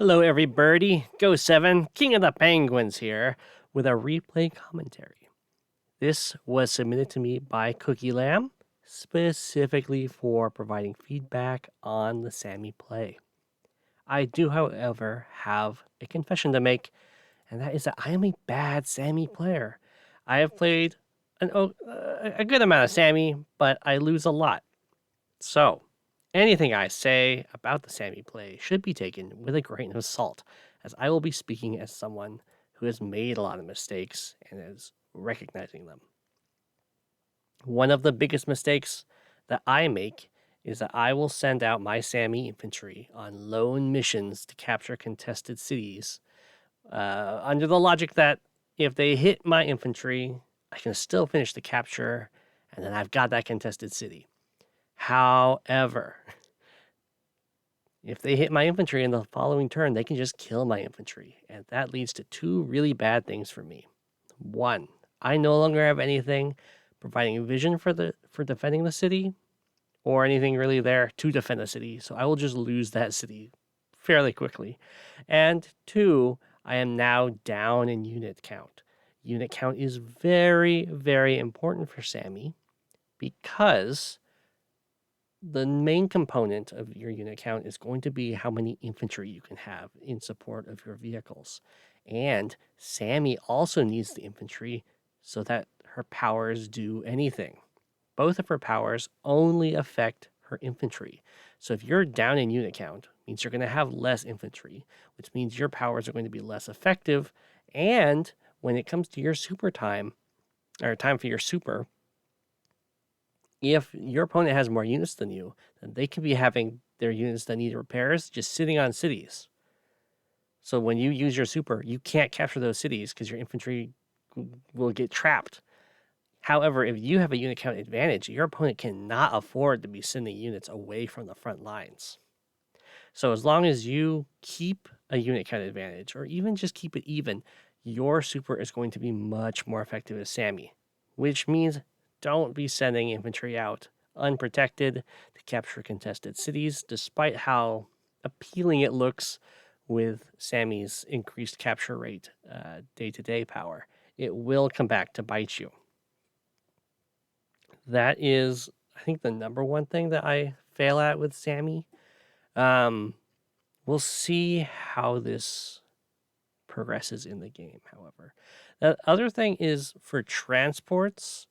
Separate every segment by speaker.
Speaker 1: Hello, everybody. Go 7, King of the Penguins here with a replay commentary. This was submitted to me by CookieLamb specifically for providing feedback on the Sami play. I do, however, have a confession to make, and that is that I am a bad Sami player. I have played a good amount of Sami, but I lose a lot. So, anything I say about the Sami play should be taken with a grain of salt, as I will be speaking as someone who has made a lot of mistakes and is recognizing them. One of the biggest mistakes that I make is that I will send out my Sami infantry on lone missions to capture contested cities, under the logic that if they hit my infantry, I can still finish the capture, and then I've got that contested city. However, if they hit my infantry in the following turn, they can just kill my infantry, and that leads to two really bad things for me. One, I no longer have anything providing vision for defending the city, or anything really there to defend the city, so I will just lose that city fairly quickly. And two, I am now down in unit count. Unit count is very, very important for Sami because the main component of your unit count is going to be how many infantry you can have in support of your vehicles. And Sami also needs the infantry so that her powers do anything. Both of her powers only affect her infantry. So if you're down in unit count, it means you're going to have less infantry, which means your powers are going to be less effective. And when it comes to your super time, or time for your super, if your opponent has more units than you, then they could be having their units that need repairs just sitting on cities. So when you use your super, you can't capture those cities because your infantry will get trapped. However, if you have a unit count advantage, your opponent cannot afford to be sending units away from the front lines. So as long as you keep a unit count advantage, or even just keep it even, your super is going to be much more effective as Sami, which means don't be sending infantry out unprotected to capture contested cities, despite how appealing it looks with Sami's increased capture rate, day-to-day power. It will come back to bite you. That is, I think, the number one thing that I fail at with Sami. We'll see how this progresses in the game, however. The other thing is for transports,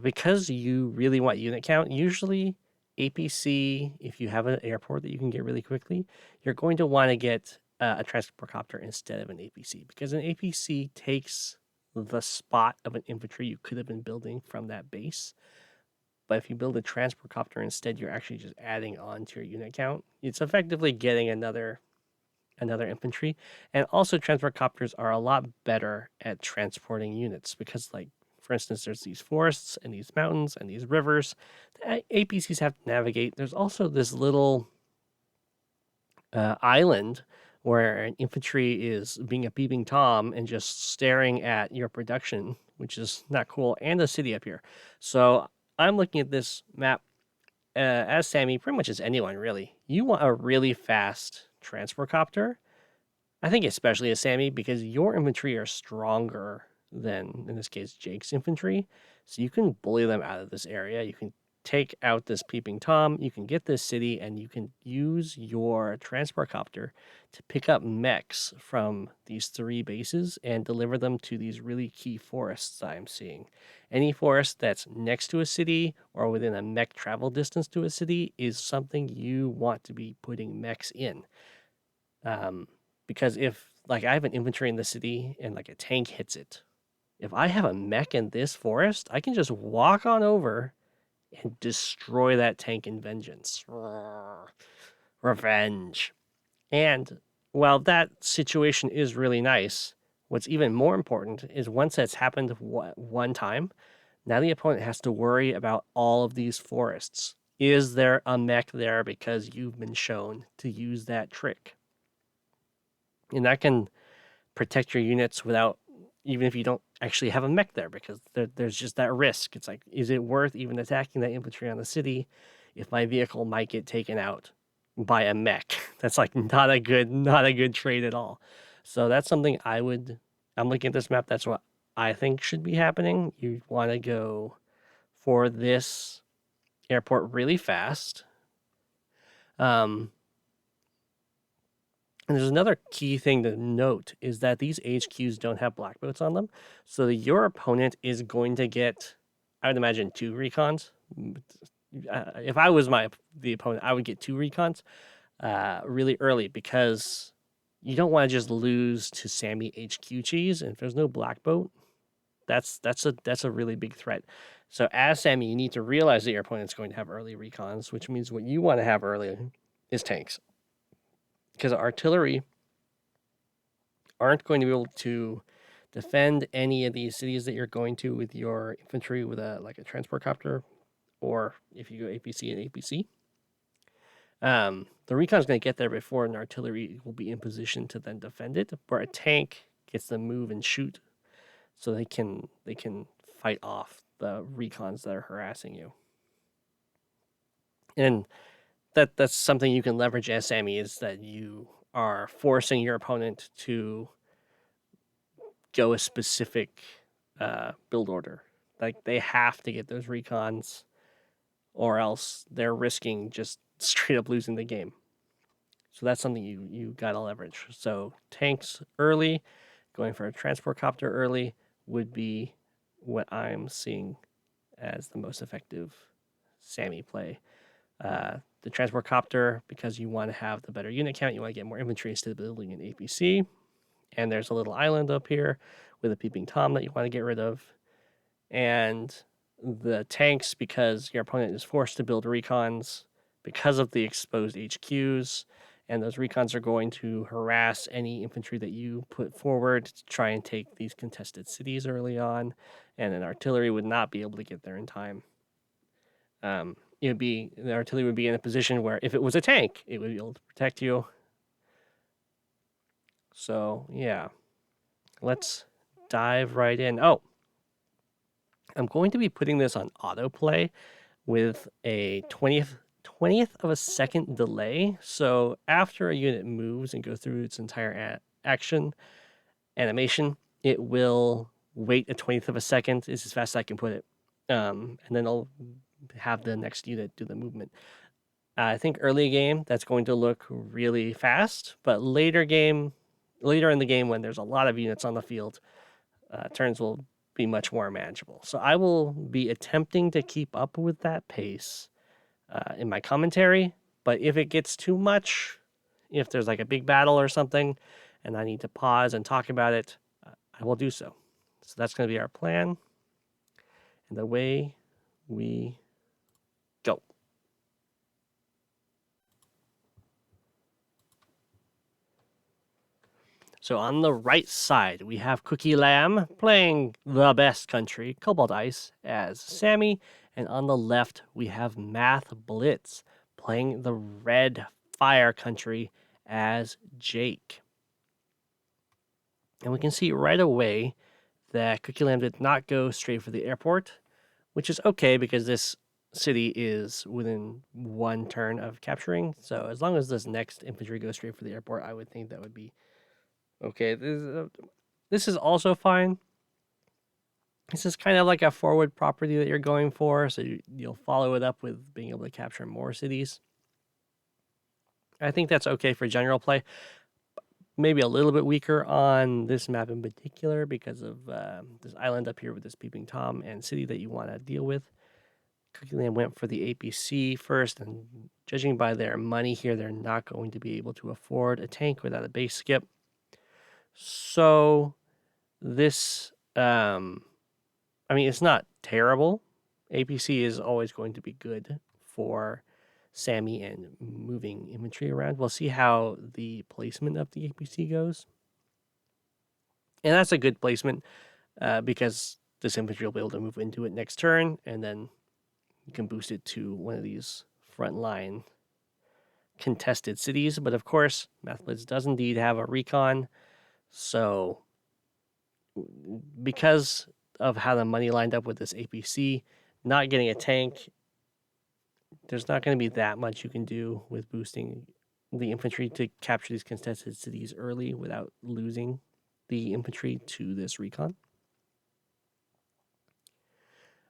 Speaker 1: because you really want unit count, usually APC, if you have an airport that you can get really quickly, you're going to want to get a transport copter instead of an APC, because an APC takes the spot of an infantry you could have been building from that base. But if you build a transport copter instead, you're actually just adding on to your unit count. It's effectively getting another infantry. And also transport copters are a lot better at transporting units because, like, for instance, there's these forests and these mountains and these rivers that APCs have to navigate. There's also this little island where an infantry is being a peeping Tom and just staring at your production, which is not cool, and the city up here. So I'm looking at this map as Sami, pretty much as anyone, really. You want a really fast transport copter. I think especially as Sami, because your infantry are stronger than, in this case, Jake's infantry. So you can bully them out of this area. You can take out this peeping Tom. You can get this city, and you can use your transport copter to pick up mechs from these three bases and deliver them to these really key forests I'm seeing. Any forest that's next to a city or within a mech travel distance to a city is something you want to be putting mechs in. Because if, like, I have an infantry in the city and, like, a tank hits it, if I have a mech in this forest, I can just walk on over and destroy that tank in vengeance. Revenge. And while that situation is really nice, what's even more important is once that's happened one time, now the opponent has to worry about all of these forests. Is there a mech there because you've been shown to use that trick? And that can protect your units without, even if you don't actually have a mech there, because there's just that risk. It's like, is it worth even attacking that infantry on the city if my vehicle might get taken out by a mech That's like not a good trade at all. So that's something I'm looking at this map. That's what I think should be happening. You want to go for this airport really fast. And there's another key thing to note is that these HQs don't have black boats on them. So your opponent is going to get, I would imagine, 2 recons. If I was the opponent, I would get 2 recons really early, because you don't want to just lose to Sami HQ cheese. And if there's no black boat, that's a really big threat. So as Sami, you need to realize that your opponent's going to have early recons, which means what you want to have early is tanks. Because artillery aren't going to be able to defend any of these cities that you're going to with your infantry with a transport copter, or if you go APC and APC. The recon's going to get there before an artillery will be in position to then defend it, where a tank gets to move and shoot, so they can fight off the recons that are harassing you. And that's something you can leverage as Sami, is that you are forcing your opponent to go a specific build order. Like, they have to get those recons, or else they're risking just straight up losing the game. So that's something you gotta leverage. So tanks early, going for a transport copter early would be what I'm seeing as the most effective Sami play. The transport copter, because you want to have the better unit count, you want to get more infantry instead of building an APC. And there's a little island up here with a peeping Tom that you want to get rid of. And the tanks, because your opponent is forced to build recons because of the exposed HQs, and those recons are going to harass any infantry that you put forward to try and take these contested cities early on, and an artillery would not be able to get there in time. The artillery would be in a position where if it was a tank, it would be able to protect you. So yeah, let's dive right in. Oh, I'm going to be putting this on autoplay with a 20th of a second delay. So after a unit moves and goes through its entire animation, it will wait a 20th of a second. It's as fast as I can put it. And then I'll have the next unit do the movement. I think early game, that's going to look really fast, but later in the game, when there's a lot of units on the field, turns will be much more manageable. So I will be attempting to keep up with that pace in my commentary, but if it gets too much, if there's like a big battle or something, and I need to pause and talk about it, I will do so. So that's going to be our plan, and the way we go. So on the right side, we have CookieLamb playing the best country, Cobalt Ice, as Sami. And on the left, we have mathblitz playing the red fire country as Jake. And we can see right away that CookieLamb did not go straight for the airport, which is okay because this city is within 1 turn of capturing. So as long as this next infantry goes straight for the airport, I would think that would be okay. This is also fine. This is kind of like a forward property that you're going for, so you'll follow it up with being able to capture more cities. I think that's okay for general play. Maybe a little bit weaker on this map in particular because of this island up here with this peeping Tom and city that you want to deal with. CookieLamb went for the APC first, and judging by their money here, they're not going to be able to afford a tank without a base skip. So this, it's not terrible. APC is always going to be good for Sami and moving infantry around. We'll see how the placement of the APC goes. And that's a good placement because this infantry will be able to move into it next turn, and then you can boost it to one of these frontline contested cities. But of course, mathblitz does indeed have a recon. So because of how the money lined up with this APC, not getting a tank, there's not going to be that much you can do with boosting the infantry to capture these contested cities early without losing the infantry to this recon.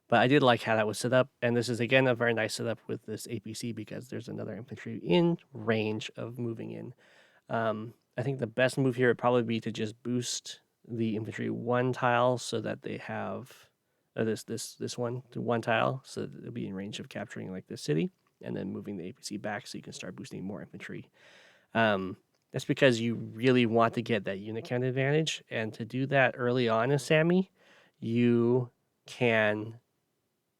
Speaker 1: But I did like how that was set up, and this is again a very nice setup with this APC because there's another infantry in range of moving in. I think the best move here would probably be to just boost the infantry 1 tile so that they have this one to 1 tile, so that they'll be in range of capturing like this city, and then moving the APC back so you can start boosting more infantry. That's because you really want to get that unit count advantage, and to do that early on in Sami, you can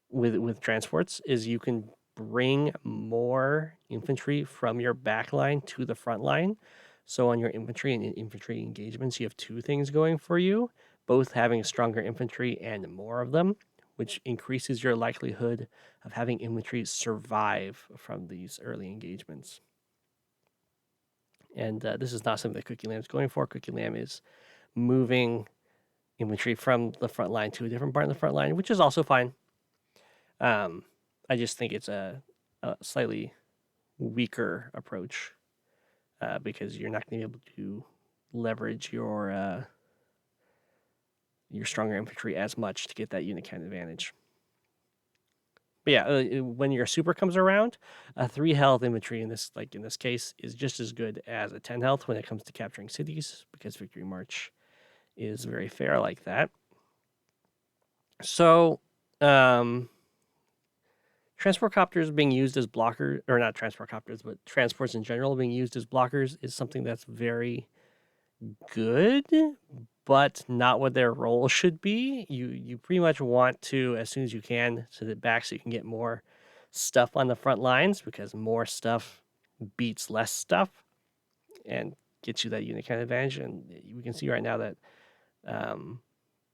Speaker 1: with transports is you can bring more infantry from your back line to the front line. So on your infantry and infantry engagements, you have 2 things going for you, both having stronger infantry and more of them, which increases your likelihood of having infantry survive from these early engagements. And this is not something that CookieLamb is going for. CookieLamb is moving infantry from the front line to a different part of the front line, which is also fine. I just think it's a slightly weaker approach because you're not going to be able to leverage your stronger infantry as much to get that unit count advantage. But yeah, when your super comes around, a 3 health infantry in this case is just as good as a 10 health when it comes to capturing cities, because Victory March is very fair like that. So, transport copters being used as blockers, or not transport copters, but transports in general being used as blockers is something that's very good, but not what their role should be. You pretty much want to, as soon as you can, set it back so you can get more stuff on the front lines, because more stuff beats less stuff and gets you that unit count advantage. And we can see right now that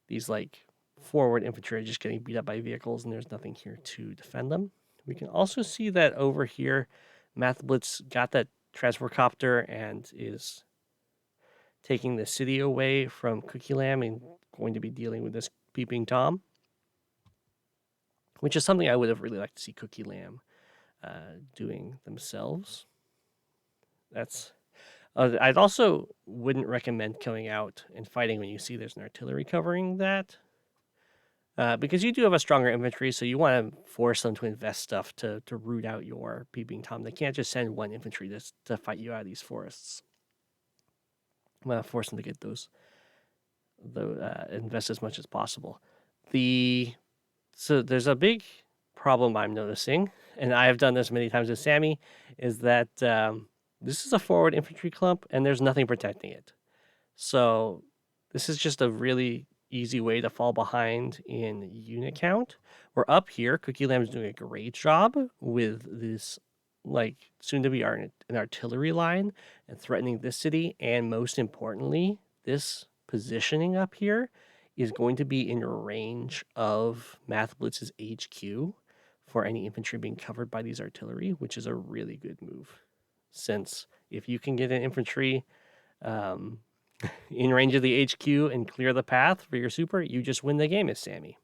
Speaker 1: these like forward infantry are just getting beat up by vehicles, and there's nothing here to defend them. We can also see that over here, mathblitz got that transport copter and is taking the city away from CookieLamb and going to be dealing with this peeping Tom, which is something I would have really liked to see CookieLamb doing themselves. That's I'd also wouldn't recommend going out and fighting when you see there's an artillery covering that, because you do have a stronger infantry, so you want to force them to invest stuff to root out your peeping Tom. They can't just send 1 infantry to fight you out of these forests. I'm going to force them to get those invest as much as possible. So there's a big problem I'm noticing, and I have done this many times with Sami, is that this is a forward infantry clump and there's nothing protecting it. So this is just a really easy way to fall behind in unit count. We're up here. CookieLamb is doing a great job with this, like, soon to be an artillery line and threatening this city, and most importantly, this positioning up here is going to be in range of mathblitz's HQ for any infantry being covered by these artillery, which is a really good move. Since if you can get an infantry in range of the HQ and clear the path for your super, you just win the game as Sami.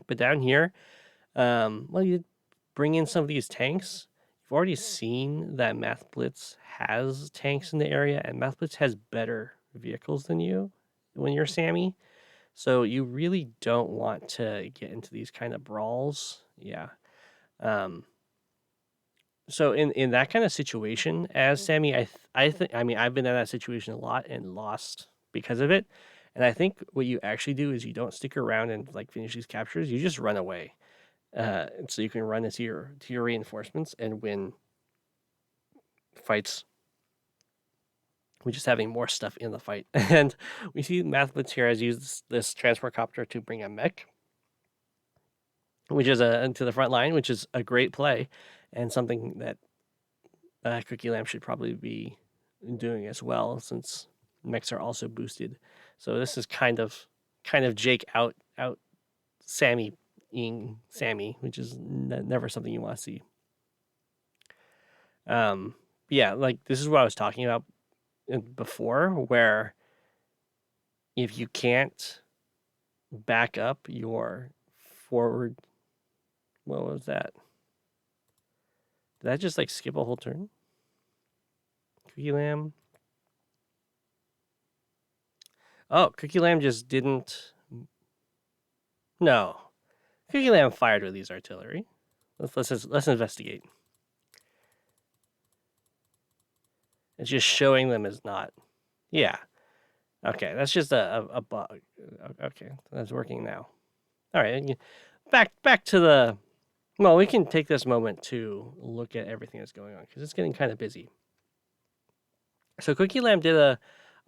Speaker 1: But down here, well, you bring in some of these tanks. You've already seen that mathblitz has tanks in the area, and mathblitz has better vehicles than you when you're Sami. So you really don't want to get into these kind of brawls. Yeah. So in that kind of situation, as Sami, I mean, I've been in that situation a lot and lost because of it. And I think what you actually do is you don't stick around and like finish these captures. You just run away, so you can run into your reinforcements and win fights with just having more stuff in the fight. And we see mathblitz here has used this transport copter to bring a mech, which is into the front line, which is a great play and something that CookieLamb should probably be doing as well, since mechs are also boosted. So this is kind of Jake out Sami-ing Sami, which is never something you want to see. Yeah, like this is what I was talking about before, where if you can't back up your forward, what was that? Did that just like skip a whole turn? CookieLamb. Oh, CookieLamb just didn't. No, CookieLamb fired with these artillery. Let's investigate. It's just showing them as not. Yeah. Okay, that's just a bug. Okay, that's working now. All right, back to the. Well, we can take this moment to look at everything that's going on because it's getting kind of busy. So CookieLamb did a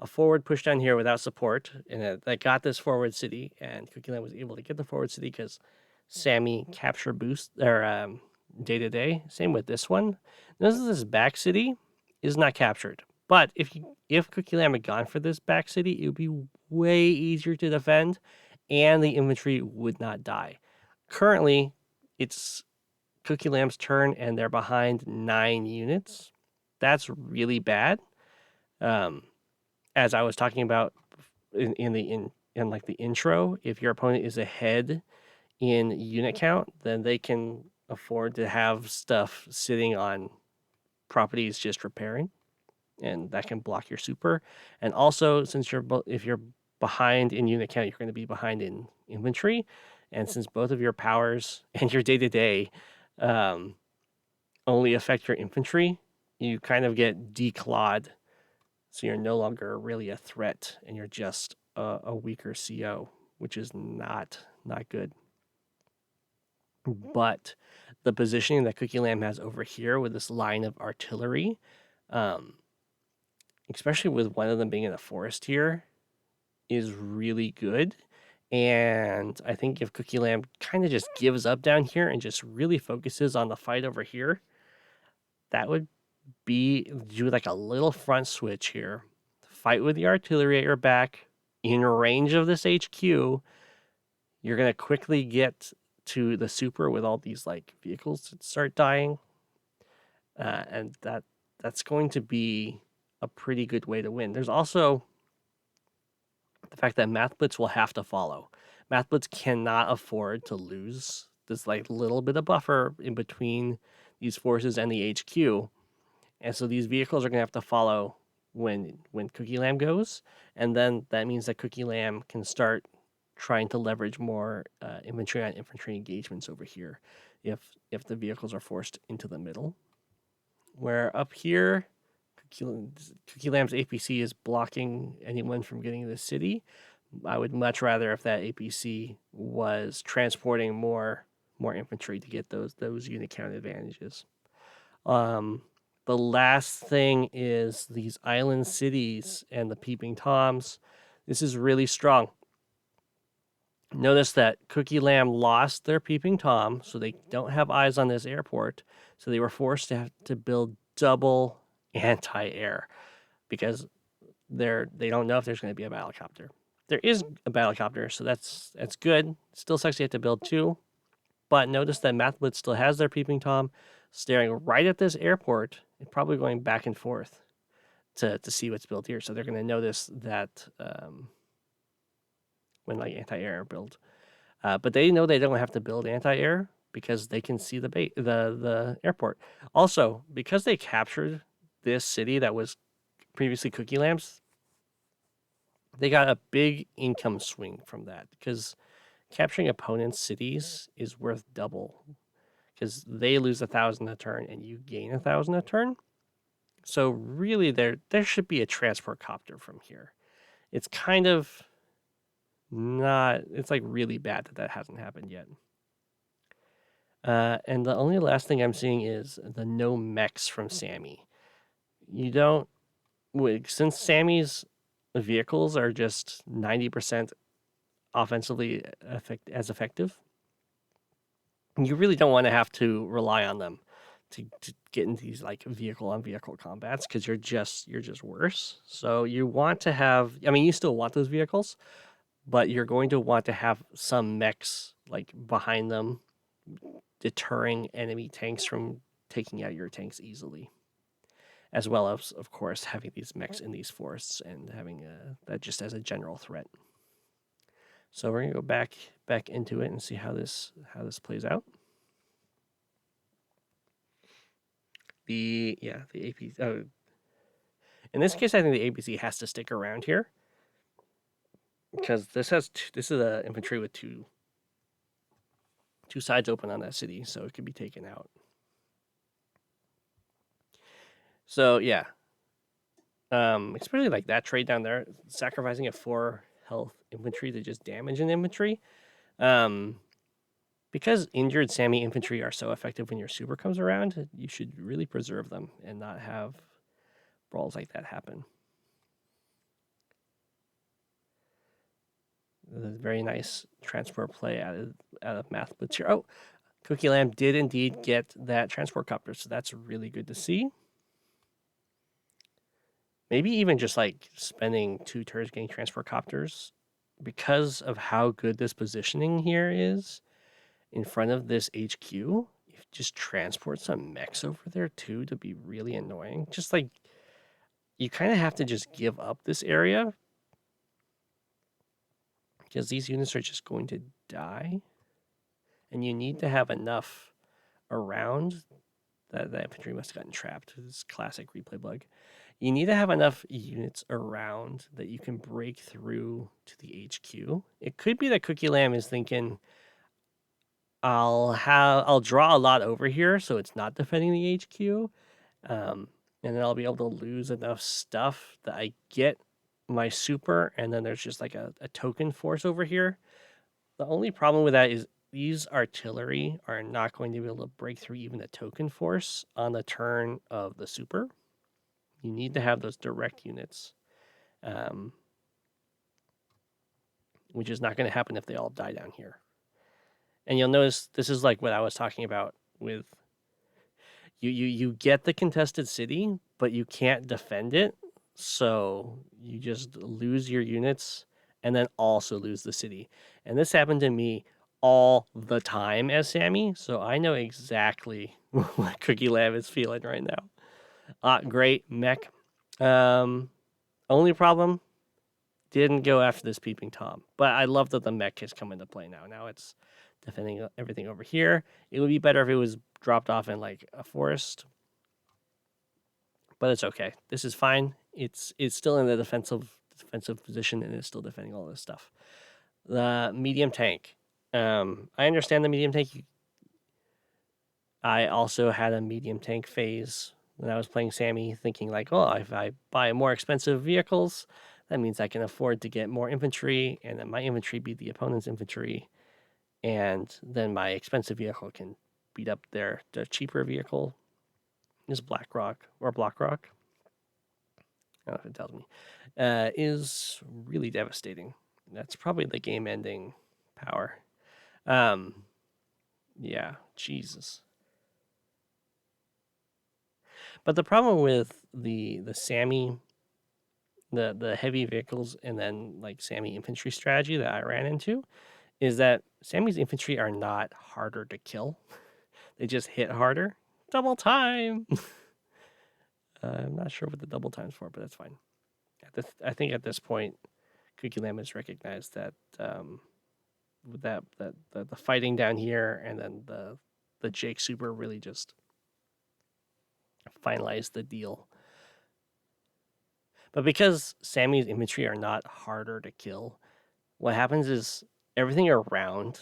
Speaker 1: forward push down here without support, and that got this forward city, and CookieLamb was able to get the forward city because Sami capture boost or day to day. Same with this one. Notice this back city is not captured, but if CookieLamb had gone for this back city, it would be way easier to defend, and the infantry would not die. Currently, it's CookieLamb's turn, and they're behind 9 units. That's really bad. As I was talking about in the intro, if your opponent is ahead in unit count, then they can afford to have stuff sitting on properties just repairing, and that can block your super. And also, since if you're behind in unit count, you're going to be behind in inventory, and since both of your powers and your day-to-day only affect your infantry, you kind of get declawed. So you're no longer really a threat, and you're just a weaker CO, which is not good. But the positioning that CookieLamb has over here with this line of artillery, especially with one of them being in the forest here, is really good. And I think if CookieLamb kind of just gives up down here and just really focuses on the fight over here, that would do like a little front switch here. Fight with the artillery at your back in range of this HQ. You're going to quickly get to the super with all these like vehicles that start dying. And that's going to be a pretty good way to win. There's also the fact that mathblitz will have to follow. Mathblitz cannot afford to lose this like little bit of buffer in between these forces and the HQ. And so these vehicles are going to have to follow when CookieLamb goes, and then that means that CookieLamb can start trying to leverage more infantry on infantry engagements over here if the vehicles are forced into the middle. Where up here, CookieLamb's APC is blocking anyone from getting to the city. I would much rather if that APC was transporting more infantry to get those unit count advantages. The last thing is these island cities and the peeping toms. This is really strong. Notice that CookieLamb lost their peeping tom, so they don't have eyes on this airport. So they were forced to have to build double anti-air because they don't know if there's going to be a battlecopter. There is a battlecopter, so that's good. Still sucks you have to build 2. But notice that mathblitz still has their peeping tom staring right at this airport and probably going back and forth to see what's built here. So they're going to notice that when like anti-air build. But they know they don't have to build anti-air because they can see the airport. Also, because they captured this city that was previously CookieLamb's, they got a big income swing from that because capturing opponents' cities is worth double because they lose 1,000 a turn and you gain 1,000 a turn. So really, there should be a transport copter from here. It's kind of not. It's like really bad that hasn't happened yet. And the only last thing I'm seeing is the no mechs from Sami. You don't, since Sami's vehicles are just 90% offensively effective. You really don't want to have to rely on them to get into these like vehicle on vehicle combats because you're just worse. So you want to have, I mean, you still want those vehicles, but you're going to want to have some mechs like behind them, deterring enemy tanks from taking out your tanks easily, as well as, of course, having these mechs in these forests and having that just as a general threat. So we're gonna go back into it and see how this plays out. The AP In this case, I think the ABC has to stick around here because this is an infantry with two sides open on that city, so it could be taken out. So yeah, especially like that trade down there, sacrificing a 4 health infantry to just damage an infantry. Because injured Sami infantry are so effective when your super comes around, you should really preserve them and not have brawls like that happen. A very nice transport play out of mathblitz here. Oh, CookieLamb did indeed get that transport copter, so that's really good to see. Maybe even just like spending 2 turns getting transport copters because of how good this positioning here is in front of this HQ. If just transport some mechs over there too to be really annoying. Just like you kind of have to just give up this area because these units are just going to die. And you need to have enough around. That infantry must have gotten trapped. This classic replay bug. You need to have enough units around that you can break through to the HQ. It could be that CookieLamb is thinking, I'll draw a lot over here, so it's not defending the HQ, and then I'll be able to lose enough stuff that I get my super, and then there's just like a token force over here. The only problem with that is these artillery are not going to be able to break through even the token force on the turn of the super. You need to have those direct units, which is not going to happen if they all die down here. And you'll notice this is like what I was talking about with you get the contested city, but you can't defend it. So you just lose your units and then also lose the city. And this happened to me all the time as Sami, so I know exactly what CookieLamb is feeling right now. Great mech. Only problem, didn't go after this peeping Tom. But I love that the mech has come into play now. Now it's defending everything over here. It would be better if it was dropped off in like a forest. But it's okay. This is fine. It's still in the defensive position and it's still defending all this stuff. The medium tank. I understand the medium tank. I also had a medium tank phase when I was playing Sami, thinking like, oh, if I buy more expensive vehicles, that means I can afford to get more infantry, and then my infantry beat the opponent's infantry, and then my expensive vehicle can beat up their cheaper vehicle. This Blackrock or Blockrock, I don't know if it tells me, is really devastating. That's probably the game-ending power. Yeah, Jesus. But the problem with the Sami, the heavy vehicles, and then like Sami infantry strategy that I ran into, is that Sami's infantry are not harder to kill. They just hit harder. Double time. I'm not sure what the double time's for, but that's fine. I think at this point, CookieLamb has recognized that the fighting down here and then the Jake Super really just finalized the deal. But because Sami's infantry are not harder to kill, what happens is everything around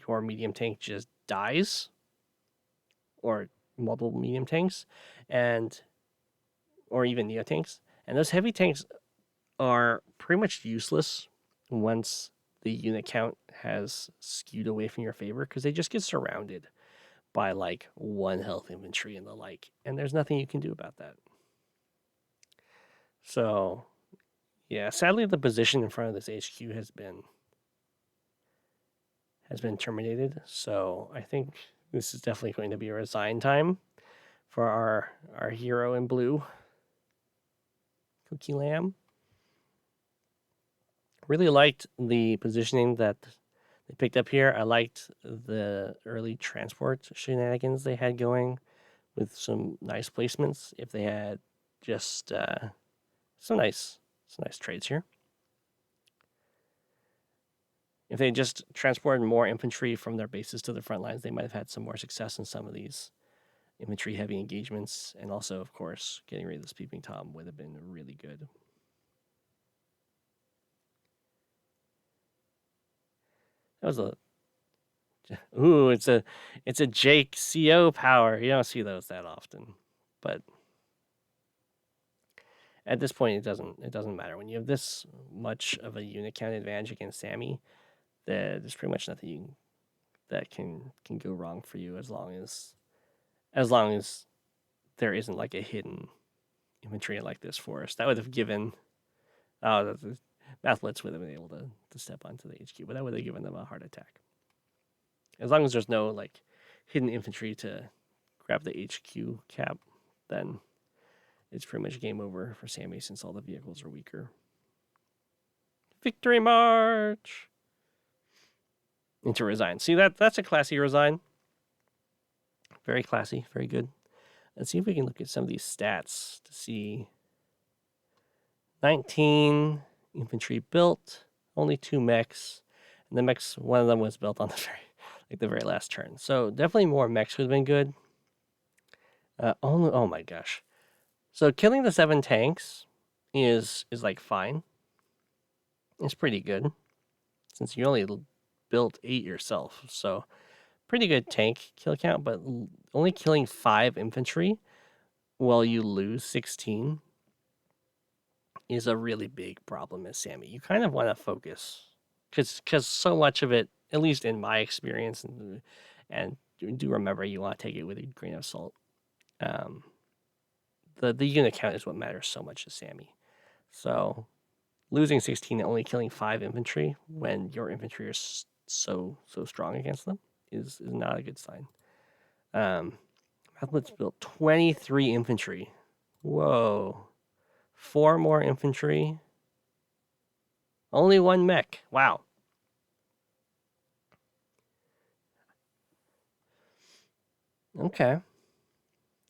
Speaker 1: your medium tank just dies, or multiple medium tanks, or even neo tanks. And those heavy tanks are pretty much useless once the unit count has skewed away from your favor, because they just get surrounded by like 1 health infantry and the like, and there's nothing you can do about that. So yeah, sadly the position in front of this HQ has been terminated. So I think this is definitely going to be a resign time for our hero in blue, CookieLamb. Really liked the positioning that they picked up here. I liked the early transport shenanigans they had going with some nice placements. If they had just some nice trades here. If they just transported more infantry from their bases to the front lines, they might have had some more success in some of these infantry heavy engagements, and also, of course, getting rid of this peeping Tom would have been really good. That was a ooh, it's a Jake CO power. You don't see those that often, but at this point, it doesn't matter when you have this much of a unit count advantage against Sami. There's pretty much nothing that can go wrong for you as long as there isn't like a hidden infantry like this forest. That would have given the mathblitz would have been able to step onto the HQ, but that would have given them a heart attack. As long as there's no like hidden infantry to grab the HQ cap, then it's pretty much game over for Sami since all the vehicles are weaker. Victory March! Into resign. See, that's a classy resign. Very classy, very good. Let's see if we can look at some of these stats to see. 19 infantry built, only 2 mechs, and the mechs, one of them was built on the very last turn. So definitely more mechs would have been good. Oh my gosh. So killing the 7 tanks is like fine. It's pretty good since you only built 8 yourself. So pretty good tank kill count, but only killing 5 infantry while you lose 16 is a really big problem as Sami. You kind of want to focus because so much of it, at least in my experience, and do remember you want to take it with a grain of salt. The unit count is what matters so much to Sami. So losing 16 and only killing 5 infantry when your infantry is so strong against them is not a good sign. Mathblitz built 23 infantry. Whoa. 4 more infantry. Only 1 mech. Wow. Okay.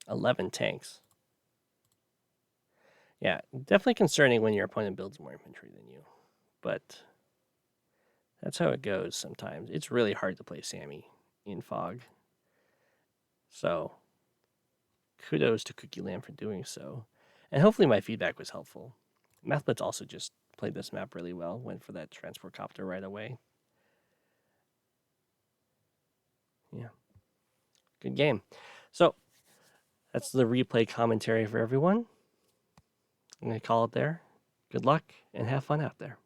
Speaker 1: 11 tanks. Yeah, definitely concerning when your opponent builds more infantry than you. But that's how it goes sometimes. It's really hard to play Sami in Fog. So kudos to CookieLamb for doing so. And hopefully my feedback was helpful. Mathblitz also just played this map really well. Went for that transport copter right away. Yeah. Good game. So that's the replay commentary for everyone. I'm going to call it there. Good luck and have fun out there.